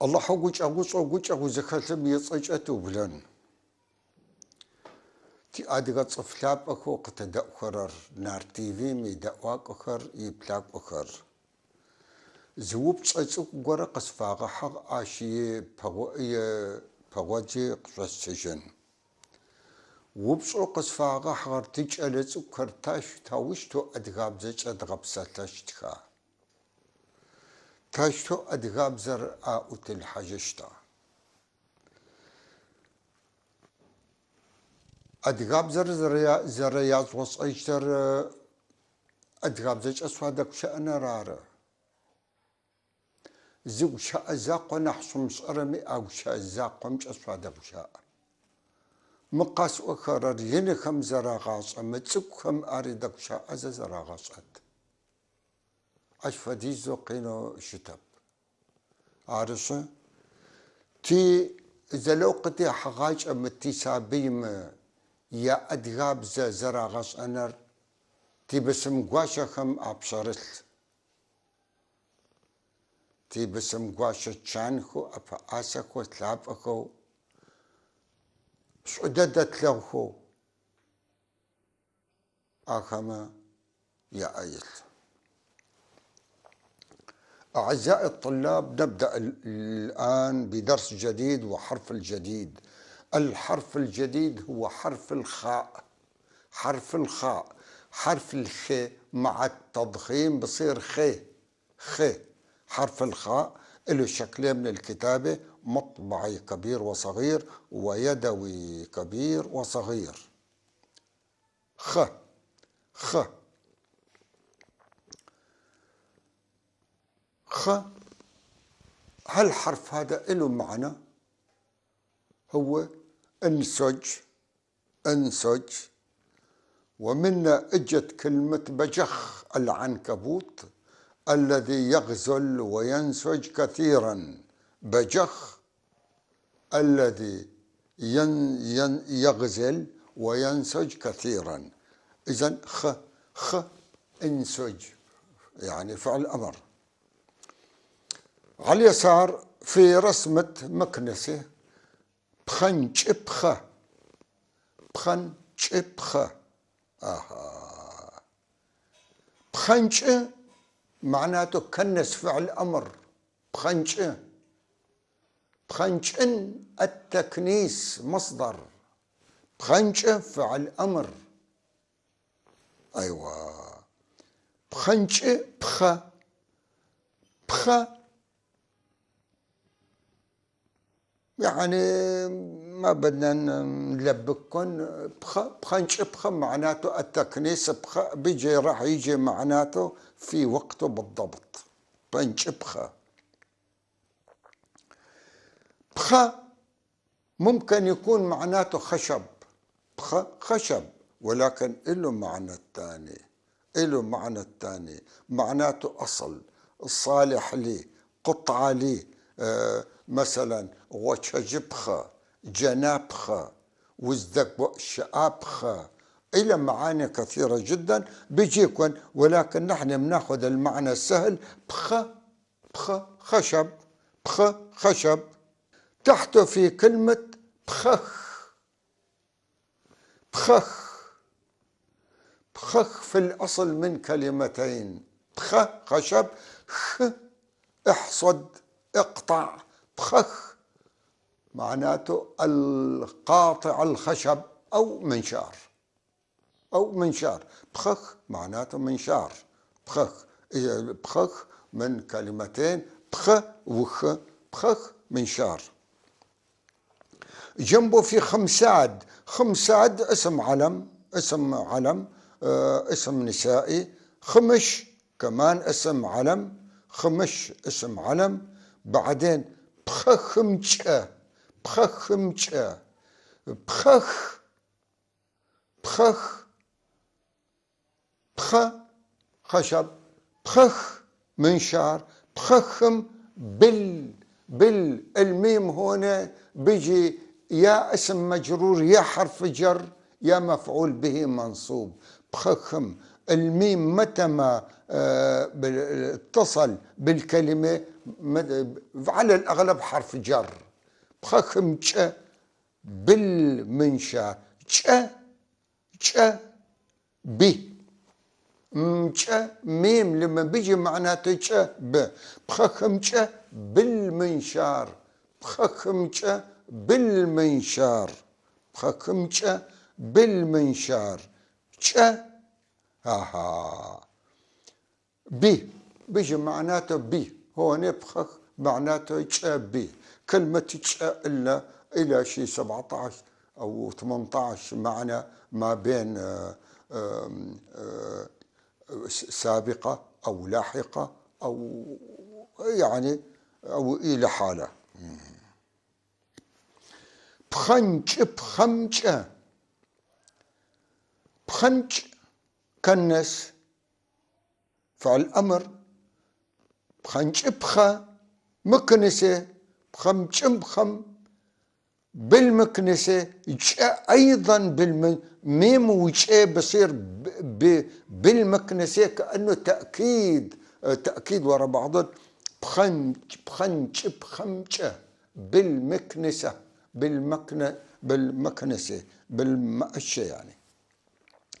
الله حوج أغوش زخلتم يصجأتو بلن تي أدغت صفلاب أخو قتدأ خرر نار تيفي ميدأ واق أخر يبلاق أخر زوب تصيصوك غورا قصفاغا حق آشي بغوجي قصوص سجن وبصو قصفاغا حق تجألتو كرتاش تاوشتو أدغاب زج أدغاب ساتاشتخا تاشتو أدغاب زر آوت الحاجشتا أدغاب زر ياز وصيشتر أدغاب زج أسوادك شأنا رارة زو شاء زاق ونحصم صرمي أو شاء زاق ومش أسوادك شاء مقاس أخرر ينخم زراغاص أما تسكهم أريدك شاء زراغاصات أشفى ديزو قينو شتب عارسة تي إذا لو قتي حغاج أما تيسابيم يا أدغاب زراغاص أنر تي بسم قواشا خم أبصرت تي بسم قواشا تشانخو أفا آسكو تلابخو سعددت لوخو آخما يا أيل أعزائي الطلاب نبدأ الآن بدرس جديد وحرف الجديد. الحرف الجديد هو حرف الخاء. حرف الخاء حرف الخ مع التضخيم بصير خ. حرف الخاء له شكلين من الكتابة، مطبعي كبير وصغير ويدوي كبير وصغير. خ هالحرف هذا له معنى، هو انسج ومنا اجت كلمة بجخ العنكبوت الذي يغزل وينسج كثيرا. بجخ الذي يغزل وينسج كثيرا. إذن خ انسج يعني فعل أمر. على اليسار في رسمة مكنسة بخنش بخ. بخنش معناته كنس فعل أمر. بخنشن التكنيس مصدر. بخنش فعل أمر. أيوة بخنش بخ يعني ما بدنا نلبكن. بخنش معناته التكنيس. بيجي راح يجي معناته في وقته بالضبط. بخنش بخ ممكن يكون معناته خشب. خشب، ولكن له معنى الثاني. معناته أصل الصالح لي، قطعة لي. مثلا وشجبخة، جنابخة، وزدك شآبخة، إلى معاني كثيرة جدا بيجيكم، ولكن نحن بناخذ المعنى السهل. بخ خشب. تحته في كلمة بخخ في الأصل من كلمتين. بخ خشب، خ احصد اقطع. بخخ معناته القاطع الخشب أو منشار. بخخ معناته منشار. بخخ من كلمتين، بخ وخ. بخخ منشار. جنبه في خمساد اسم علم، اسم نسائي. خمش كمان اسم علم. خمش اسم علم. بعدين بخخمشة. بخ خشب. بخخ منشار. بخخم الميم هنا بيجي يا اسم مجرور يا حرف جر يا مفعول به منصوب. بخخم الميم متى ما اتصل بالكلمة على الأغلب حرف جر. بخخمشة بالمنشار. بي ميم لما بيجي معناته بخخمشة بالمنشار. بخخمشة بالمنشار. بخخمشة بالمنشار. ها بي بيجي معناته بي. هون بخخ معناته بي. كلمة إلا إلى شيء 17 أو 18 معنى ما بين سابقة أو لاحقة أو يعني أو إلى حالة. بخنج بخمجة. بخنج كنس فعل أمر. بخنج بخا مكنسة. بخمج بخم بالمكنسة. أيضا ميم وجاء بصير بالمكنسة كأنه تأكيد وراء بعض. بخنج بخمجة بالمكنسة. بالمكنسة بالمأشة يعني.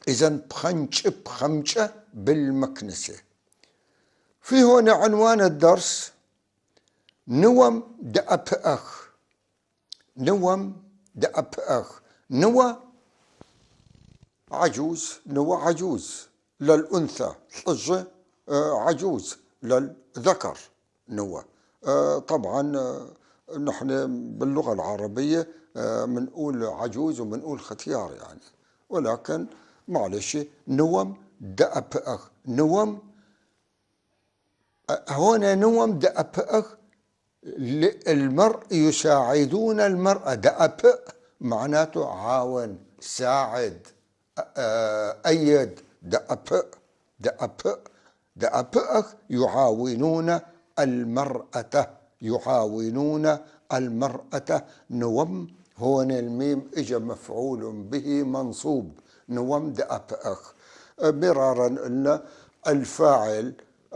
إذن بخنج بخمجة بالمكنسة. في هنا عنوان الدرس نوم دأبأخ. نوم دأبأخ. نوى عجوز. نوى عجوز للأنثى. حجة عجوز للذكر. نوى طبعا نحن باللغة العربية منقول عجوز ومنقول ختيار يعني، ولكن معلش نوم دأبأخ. نوم هنا نوم دأبأخ المرء يساعدون المرأة. دأبأ معناته عاون ساعد أيد. دأبأ دأبأ دأبأخ يعاونون المرأة. يعاونون المرأة. نوم هون الميم إجا مفعول به منصوب. نوم دأبأخ. مرارا أن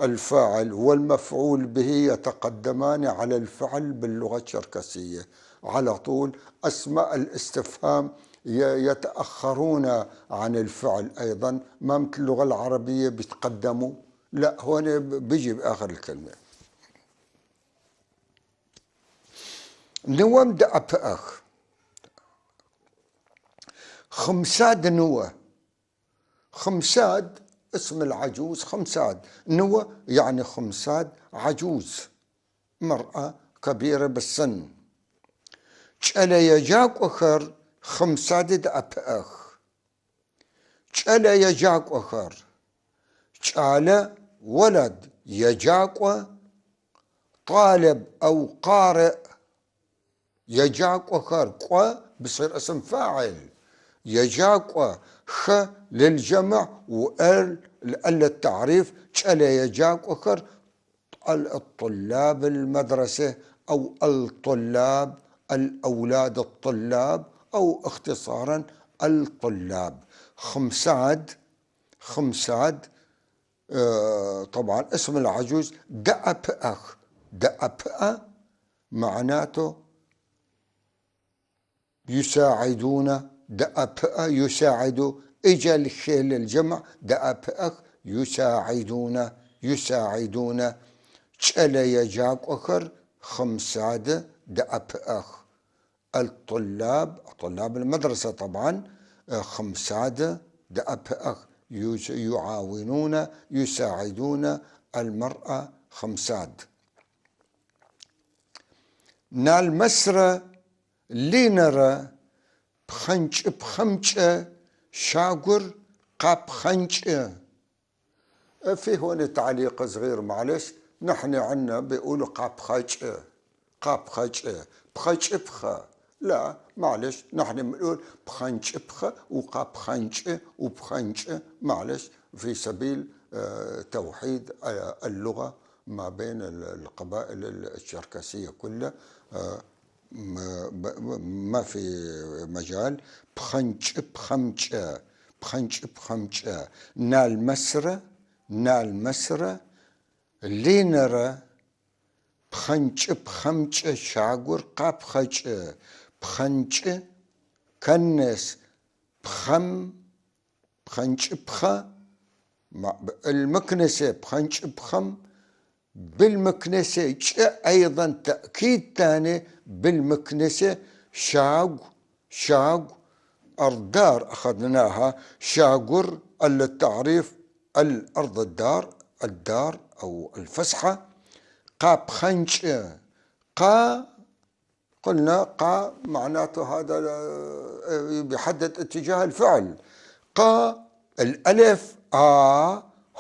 الفاعل والمفعول به يتقدمان على الفعل باللغة الشركسية على طول. أسماء الاستفهام يتأخرون عن الفعل أيضا، ما مثل اللغة العربية بيتقدموا، لا هون بيجي بآخر الكلمة. نوم دأبأخ. خمساد نوى. خمساد اسم العجوز خمساد. نوى يعني خمساد عجوز مرأة كبيرة بالسن. شألا يجاك أخر خمساد دأبأخ. شألا يجاك أخر. شألا ولد يجاك طالب أو قارئ. يجاك أخر قو بصير اسم فاعل. يجاك خ للجمع وال للتعريف. شألا يجاك أخر الطلاب المدرسة أو الطلاب الأولاد الطلاب أو اختصارا الطلاب. خمساد طبعا اسم العجوز. دأبأخ. دأبأ معناته يساعدون. دأبأ يساعد. إجا الخيل الجمع. دأبأخ يساعدون. شألا يجاك أخر خمساد دأبأخ. الطلاب طلاب المدرسة طبعا خمساد دأبأخ يعاونون يساعدون المرأة خمساد. نال مسرة لينرة بخنج بخمجة شاقر قاب خنج. في هون تعليق صغير معلش. نحن عنا بيقولوا قاب خجأة. قاب خجأة بخج بخا. لا معلش نحن بنقول بخنج بخا وقاب خنج وبخنج معلش في سبيل توحيد اللغة ما بين القبائل الشركسية كلها. ما في مجال. بخنج بخمجة. بخنج بخمجة. نال مسرة لينرة بخنج بخمج شاقور قا بخج بخنج كنس بخم بخنج بخ المكنسة بخنج بخم بالمكنسة أيضا تأكيد ثاني بالمكنسة شاق الدار أخذناها شاقر التعريف الأرض الدار أو الفسحة قا بخنج قا قلنا قا معناته هذا بيحدد اتجاه الفعل قا الألف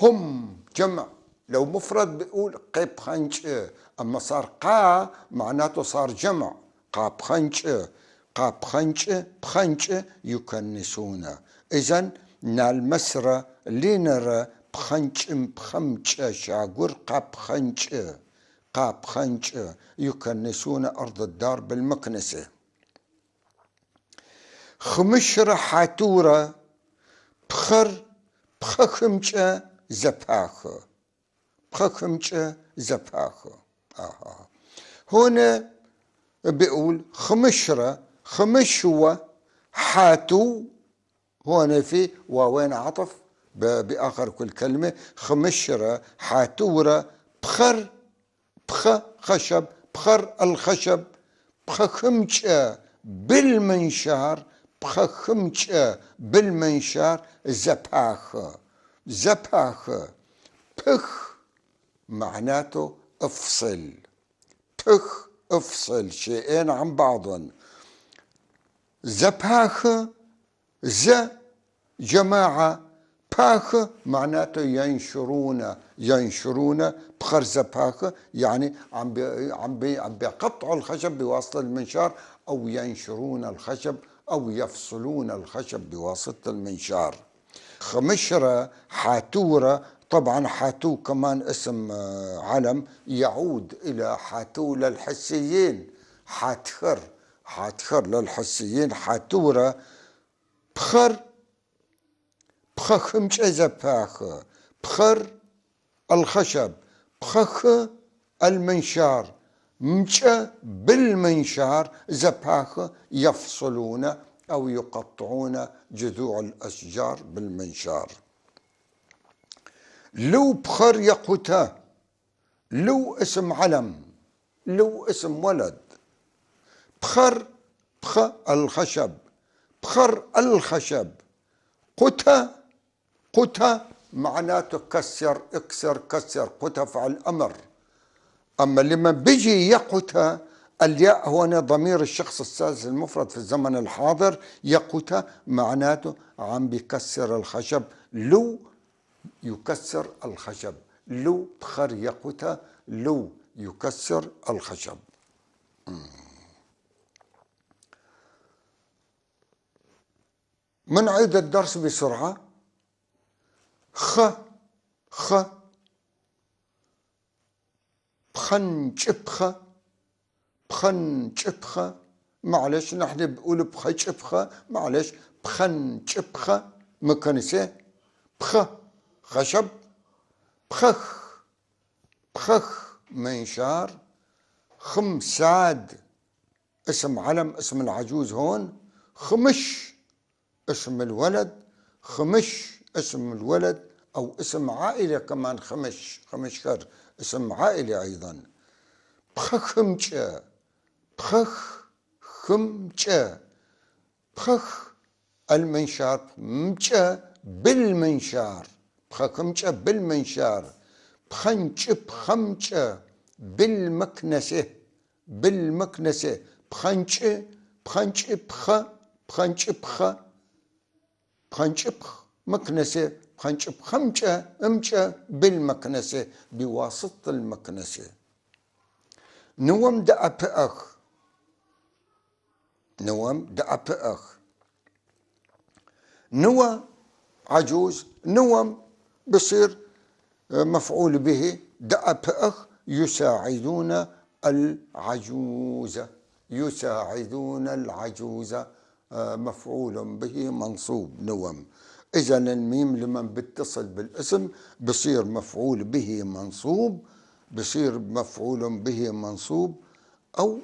هم جمع لو مفرد بيقول قيب خنج أما صار قا معناته صار جمع قا بخنج يكنسون إذن نالمسرة لنرى بخنج شاقور قا بخنج يكنسون أرض الدار بالمكنسة خمشرة حاتورة بخخمجة زباخة بخخمجة زباخة هنا بيقول خمشرة خمشوة حاتو هنا في واوين عطف بآخر كل كلمة خمشرة حاتورة بخر خشب بخر الخشب بخخمجة بالمنشار بخخمجة بالمنشار زباخة بخ معناته افصل بخ افصل شيئين عن بعضهم زباخة جماعة باخ معناته ينشرون بخر زباخة يعني عم بيقطعوا الخشب بواسطة المنشار أو ينشرون الخشب أو يفصلون الخشب بواسطة المنشار خمشرة حاتورة طبعا حاتو كمان اسم علم يعود إلى حاتو للحسيين حاتخر للحسيين حاتورة بخخمج زباخة بخر الخشب بخخ المنشار مجأ بالمنشار زباخة يفصلون أو يقطعون جذوع الأشجار بالمنشار لو بخر يقوتا لو اسم علم لو اسم ولد بخر الخشب بخر الخشب قتا معناته كسر قتا فعل أمر أما لما بيجي يقتا الياء هو ضمير الشخص الثالث المفرد في الزمن الحاضر يقتا معناته عم بيكسر الخشب لو يكسر الخشب لو بخر يقتا لو يكسر الخشب منعيد الدرس بسرعة خ بخنجبخة معلش نحن بقول بخجبخة معلش بخنجبخة مكنسة خشب بخخ منشار خمساد اسم علم اسم العجوز هون خمش اسم الولد اسم الولد أو اسم عائلة كمان خمشخر اسم عائلة أيضا بخخمجة بخخ المنشار مجة بالمنشار بخخمجة بالمنشار بخمجة بالمكنسة بخنجة مكنسة خمجة بالمكنسة بواسطة المكنسة نوم دأبأخ نوى عجوز نوم بصير مفعول به دأبأخ يساعدون العجوزة مفعول به منصوب نوم إذن الميم لمن بيتصل بالاسم بصير مفعول به منصوب بصير مفعول به منصوب أو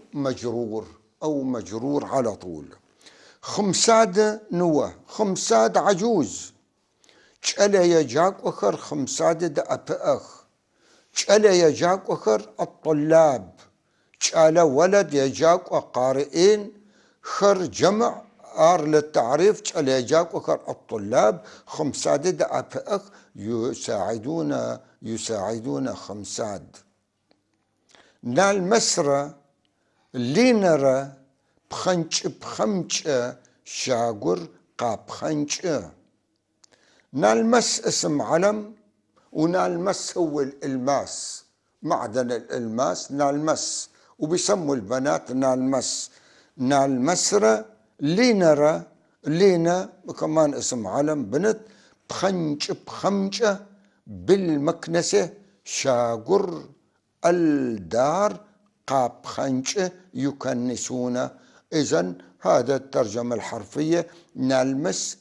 مجرور على طول. خمساد نوه، خمساد عجوز. شألا يجاك وخر خمساد دا أبأخ. شألا يجاك وخر الطلاب. شألا ولد يجاك وقارئين خر جمع آر للتعريف. شألا يجاك وخر الطلاب. خمساد دا أبأخ يساعدون خمساد. نال مسرة لينرة بخنش بخمش شاقر قابخنش. نالمس اسم علم، ونالمس هو الإلماس، معدن الإلماس نالمس، وبيسموا البنات نالمس. نالمسرة لينرة، لينا كمان اسم علم بنت. بخنش بخمشة بالمكنسة شاقر الدار قاب خنشة يكنسون. إذن هذا الترجمة الحرفية. نلمس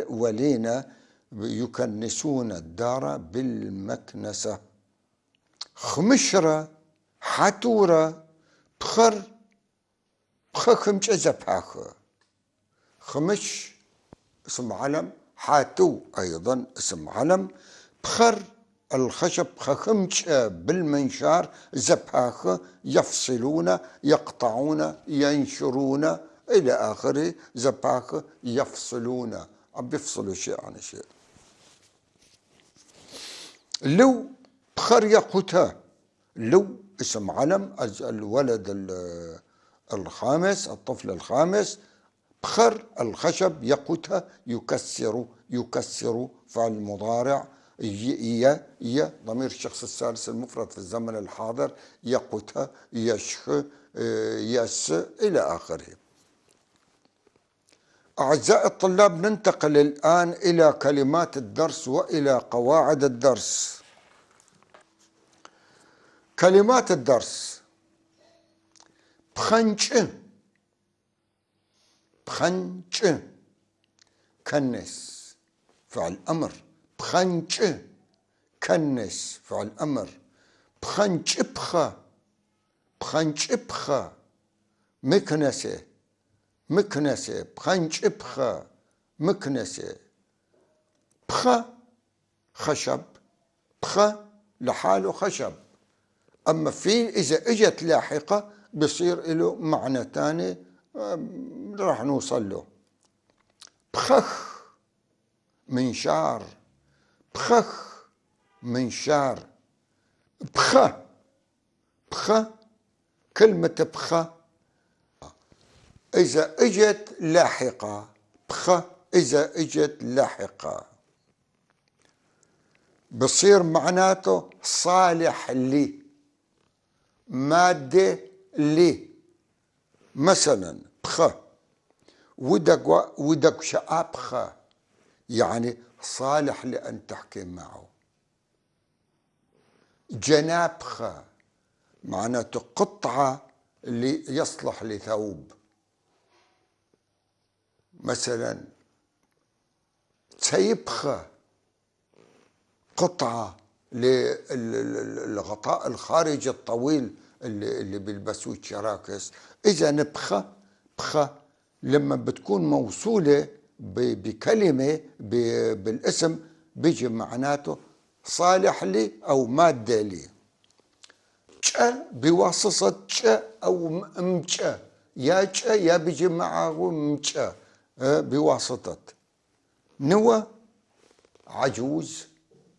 ولينا يكنسون الدار بالمكنسة. خمشرة حتورة بخر خمش زباخ. خمش اسم علم، حاتو أيضا اسم علم. بخر الخشب خمش بالمنشار زباخ، يفصلون يقطعون ينشرون إلى آخره. زباخ يفصلون، عم بيفصلوا شيء عن شيء. لو بخر يقوتها، لو اسم علم الولد الخامس، الطفل الخامس. بخر الخشب يقوتها يكسر فعل مضارع. ضمير الشخص الثالث المفرد في الزمن الحاضر. يقوتها يشخ يس إلى آخره. أعزائي الطلاب، ننتقل الآن إلى كلمات الدرس وإلى قواعد الدرس. كلمات الدرس: بخنش، بخنش كنس فعل أمر. بخنش كنس فعل أمر. بخنش بخا، بخنش بخا مكنسة، مكنسة بخنش بخا مكنسة. بخا خشب، بخا لحاله خشب. أما في إذا إجت لاحقة بصير له معنى تاني راح نوصل له. بخخ منشار، بخخ منشار. بخا، بخا كلمة بخا إذا إجت لاحقة. بخا إذا إجت لاحقة بصير معناته صالح لي، مادة لي. مثلا بخا ودك شآبخا، يعني صالح لأن تحكي معه. جنابخا معناته قطعة يصلح لثوب. مثلا سيبخا قطعة للغطاء الخارجي الطويل اللي بيلبسوه الشراكس. إذا بخا، بخا لما بتكون موصولة بكلمة بالاسم بيجي معناته صالح لي أو مادة لي. شا بواسطة شا أو مشا، يا شا يا بيجي معه مشا بواسطة. نوى عجوز،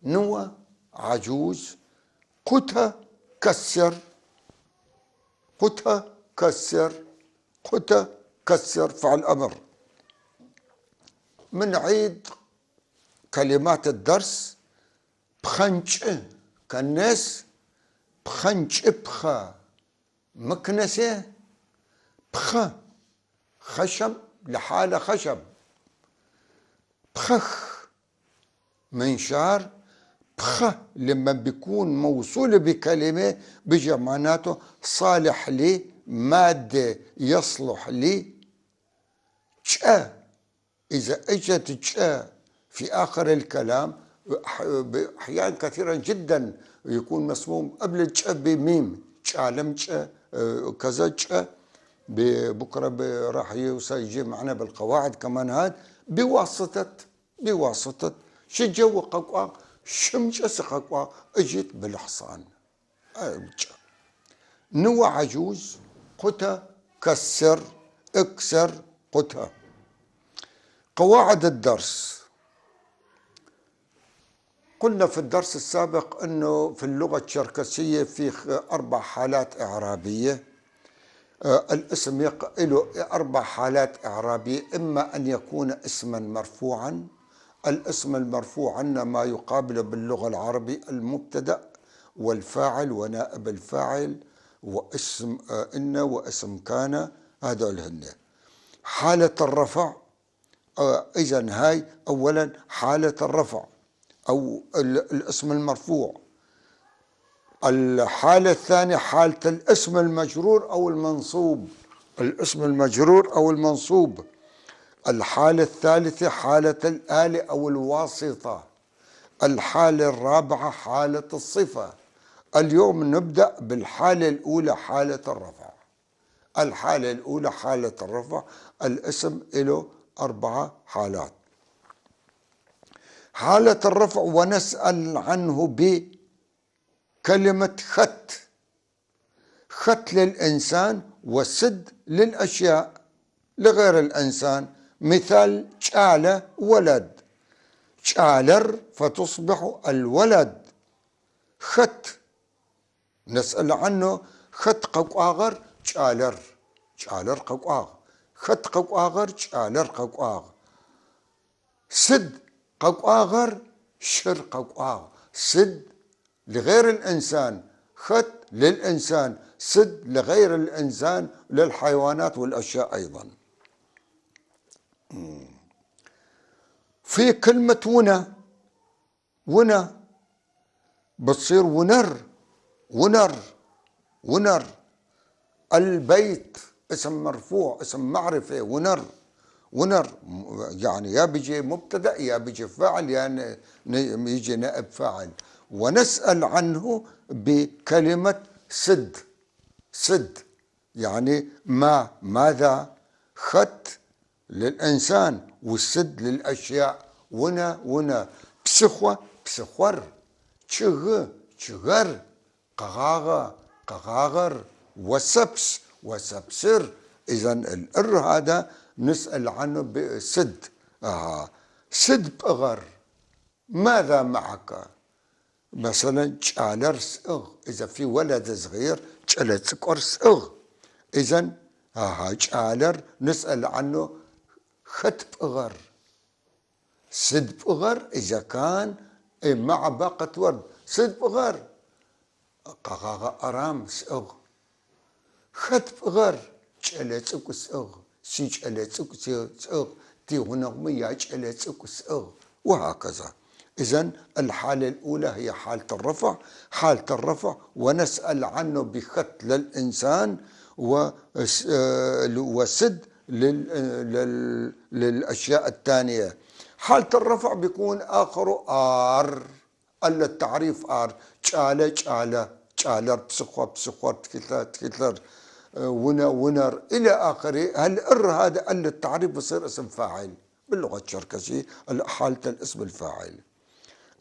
نوى عجوز. قتا كسر، قتا كسر، قتا كسر فعل أمر. منعيد كلمات الدرس. بخنش كنس، بخنش بخا مكنسة. بخا خشب لحالة خشب. بخخ منشار. بخا لما بيكون موصول بكلمة بيجي معناته صالح لي، مادة يصلح لي. شا إذا اجت شا في آخر الكلام أحيانا كثيرا جدا يكون مسموم قبل الج بميم شالمج كذا ج بكره راح يجي معنا بالقواعد كمان هاد بواسطة شجو ققوا شمج ققوا اجت بالحصان نوع عجوز قتا كسر اكسر قتا. قواعد الدرس قلنا في الدرس السابق أنه في اللغة الشركسية في 4 حالات إعرابية. الاسم له 4 حالات إعرابية، إما أن يكون اسما مرفوعا. الاسم المرفوع عندنا ما يقابله باللغة العربية المبتدأ والفاعل ونائب الفاعل واسم إن واسم كان، هذول هن. حالة الرفع إذن هاي أولا حالة الرفع أو الاسم المرفوع. الحالة الثانية حالة الاسم المجرور أو المنصوب، الاسم المجرور أو المنصوب. الحالة الثالثة حالة الآلة أو الواسطة. الحالة الرابعة حالة الصفة. اليوم نبدأ بالحالة الأولى حالة الرفع. الحالة الأولى حالة الرفع، الاسم له 4 حالات. حالة الرفع ونسأل عنه بكلمة خط. خط للإنسان وسد للأشياء لغير الإنسان. مثال شالة ولد، شالر فتصبح الولد. خط نسأل عنه خط ققاغر شالر، شالر ققاغ، خط ققاغر شالر ققاغ. سد ققاغر شر ققاغ. سد لغير الإنسان، خط للإنسان، سد لغير الإنسان للحيوانات والأشياء أيضا. في كلمة ونا، ونا بتصير ونر، ونر، ونر. البيت اسم مرفوع اسم معرفة ونر، ونر يعني يا بيجي مبتدأ يا بيجي فاعل يا يجي نائب فاعل. ونسأل عنه بكلمة سد. سد يعني ماذا. خط للإنسان والسد للأشياء. ونا ونا. بسخوة بسخور. تشغ تشغر. قغاغة قغاغر. وسبس وسبسر. إذن الإر هذا نسأل عنه بسد. سد بأغر. ماذا معك؟ مثلا شالر سئغ، إذا في ولد صغير شالت سكر سئغ. إذن شالر نسأل عنه خط بأغر. سد بأغر إذا كان مع باقة ورد. سد بأغر قغاغ أرام سئغ. خط بأغر شالت سكر سئغ. سي شالت سكر سئغ. تي هنغمية شالت سكر سئغ. وهكذا. إذن الحالة الأولى هي حالة الرفع. حالة الرفع ونسأل عنه بخط للإنسان وسد للأشياء الثانية. حالة الرفع بيكون آخره آر. التعريف آر. شالة شالة شالر بسخوة بسخوة تكثر تكثر ونا ونر إلى آخره. هالإر هذا التعريف بصير اسم فاعل باللغة الشركسية، حالة الاسم الفاعل.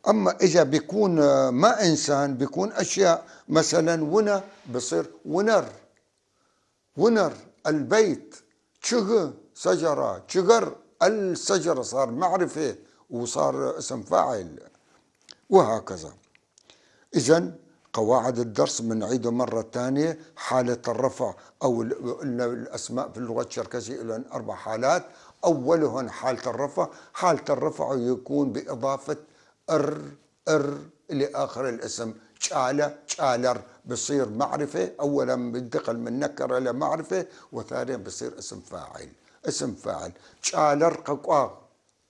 أما إذا بيكون ما إنسان بيكون أشياء. مثلا ونا بصير ونر. ونر البيت. شغ شجرة. شجر الشجرة صار معرفة وصار اسم فاعل. وهكذا. إذن قواعد الدرس بنعيده مرة ثانية. حالة الرفع أو الأسماء في اللغة الشركسية لهم 4 حالات. أولهن حالة الرفع. حالة الرفع يكون بإضافة ار لآخر الاسم. شالة شالر بصير معرفة. أولا بينتقل من نكرة إلى معرفة، وثانيا بصير اسم فاعل. اسم فاعل. شالر ققاغ.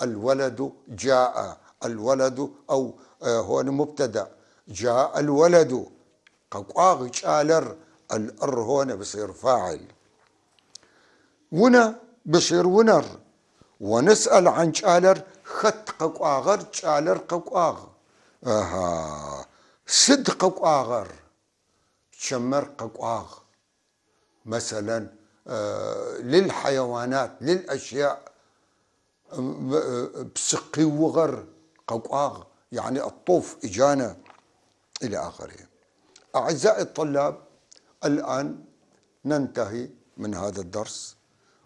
الولد جاء. الولد أو هون مبتدأ. جاء الولد. ققاغ شالر. الأر هون بصير فاعل. ونا بصير ونر. ونسأل عن شالر خط ققاغر شالر ققاغ. صدق قاغر شمر قاغ مثلا للحيوانات للأشياء بسقي وغر قاغ يعني الطوف إجانا إلى آخره. أعزائي الطلاب، الآن ننتهي من هذا الدرس،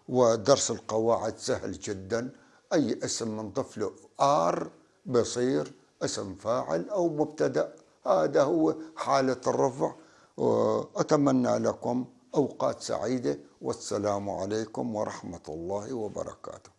ودرس القواعد سهل جدا. أي اسم منضف له آر بيصير اسم فاعل أو مبتدأ، هذا هو حالة الرفع. وأتمنى لكم أوقات سعيدة، والسلام عليكم ورحمة الله وبركاته.